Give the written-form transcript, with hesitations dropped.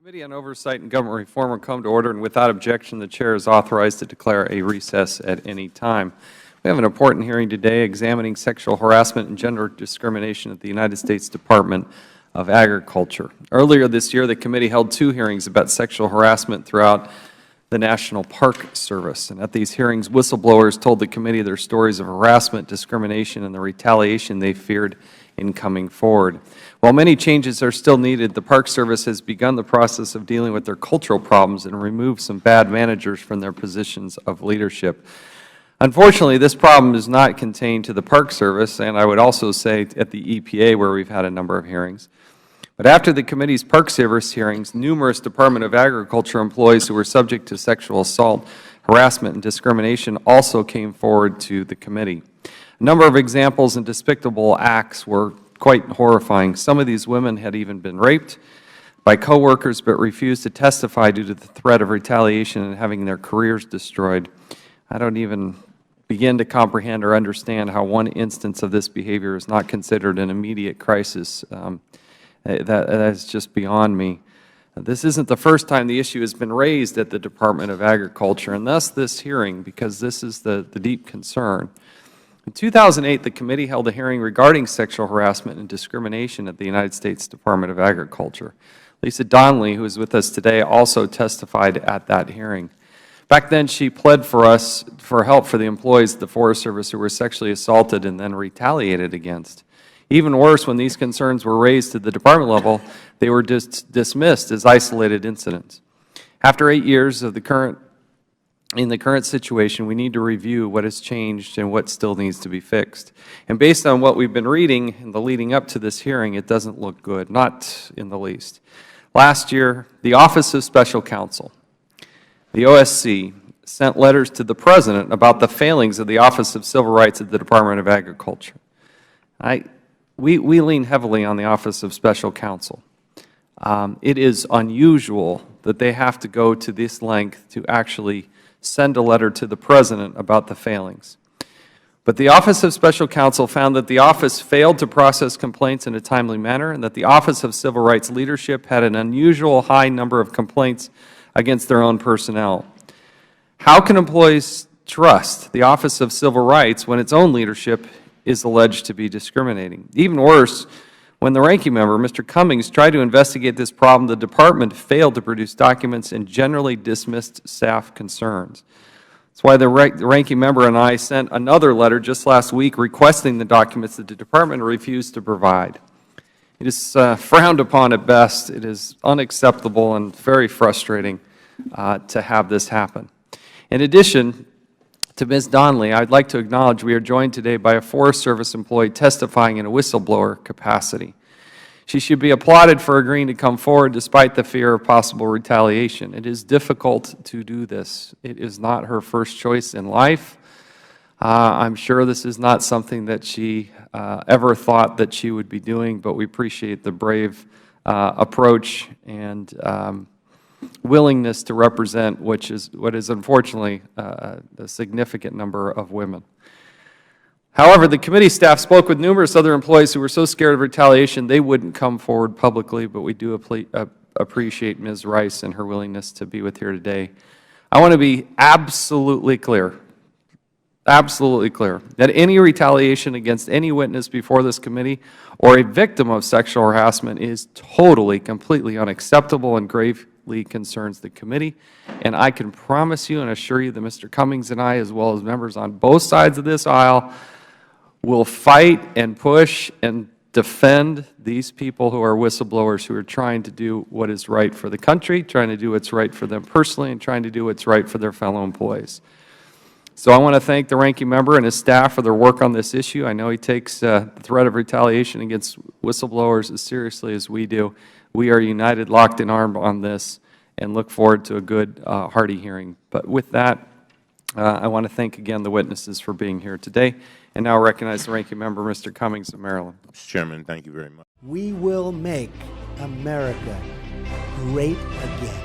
Committee on Oversight and Government Reform will come to order, and without objection, the Chair is authorized to declare a recess at any time. We have an important hearing today examining sexual harassment and gender discrimination at the United States Department of Agriculture. Earlier this year, the committee held 2 hearings about sexual harassment throughout the National Park Service. And at these hearings, whistleblowers told the committee their stories of harassment, discrimination, and the retaliation they feared in coming forward. While many changes are still needed, the Park Service has begun the process of dealing with their cultural problems and removed some bad managers from their positions of leadership. Unfortunately, this problem is not contained to the Park Service, and I would also say at the EPA, where we've had a number of hearings. But after the committee's Park Service hearings, numerous Department of Agriculture employees who were subject to sexual assault, harassment, and discrimination also came forward to the committee. A number of examples and despicable acts were quite horrifying. Some of these women had even been raped by coworkers but refused to testify due to the threat of retaliation and having their careers destroyed. I don't even begin to comprehend or understand how one instance of this behavior is not considered an immediate crisis. That is just beyond me. This isn't the first time the issue has been raised at the Department of Agriculture, and thus this hearing, because this is the deep concern. In 2008, the committee held a hearing regarding sexual harassment and discrimination at the United States Department of Agriculture. Lisa Donnelly, who is with us today, also testified at that hearing. Back then, she pled for us for help for the employees of the Forest Service who were sexually assaulted and then retaliated against. Even worse, when these concerns were raised to the department level, they were dismissed as isolated incidents. After 8 years of in the current situation, we need to review what has changed and what still needs to be fixed. And based on what we've been reading in the leading up to this hearing, it doesn't look good, not in the least. Last year, the Office of Special Counsel, the OSC, sent letters to the President about the failings of the Office of Civil Rights at the Department of Agriculture. We lean heavily on the Office of Special Counsel. It is unusual that they have to go to this length to actually send a letter to the President about the failings. But the Office of Special Counsel found that the office failed to process complaints in a timely manner and that the Office of Civil Rights leadership had an unusual high number of complaints against their own personnel. How can employees trust the Office of Civil Rights when its own leadership is alleged to be discriminating? Even worse, when the ranking member, Mr. Cummings, tried to investigate this problem, the Department failed to produce documents and generally dismissed staff concerns. That's why the ranking member and I sent another letter just last week requesting the documents that the Department refused to provide. It is frowned upon at best. It is unacceptable and very frustrating to have this happen. In addition to Ms. Donnelly, I'd like to acknowledge we are joined today by a Forest Service employee testifying in a whistleblower capacity. She should be applauded for agreeing to come forward despite the fear of possible retaliation. It is difficult to do this. It is not her first choice in life. I'm sure this is not something that she ever thought that she would be doing, but we appreciate the brave approach and willingness to represent what is unfortunately a significant number of women. However, the committee staff spoke with numerous other employees who were so scared of retaliation they wouldn't come forward publicly, but we do appreciate Ms. Rice and her willingness to be with here today. I want to be absolutely clear, that any retaliation against any witness before this committee or a victim of sexual harassment is totally, completely unacceptable and gravely concerns the committee. And I can promise you and assure you that Mr. Cummings and I, as well as members on both sides of this aisle, will fight and push and defend these people who are whistleblowers who are trying to do what is right for the country, trying to do what's right for them personally, and trying to do what's right for their fellow employees. So I want to thank the ranking member and his staff for their work on this issue. I know he takes the threat of retaliation against whistleblowers as seriously as we do. We are united, locked in arm on this, and look forward to a good, hearty hearing. But with that, I want to thank again the witnesses for being here today, and now recognize the ranking member, Mr. Cummings of Maryland. Mr. Chairman, thank you very much. We will make America great again.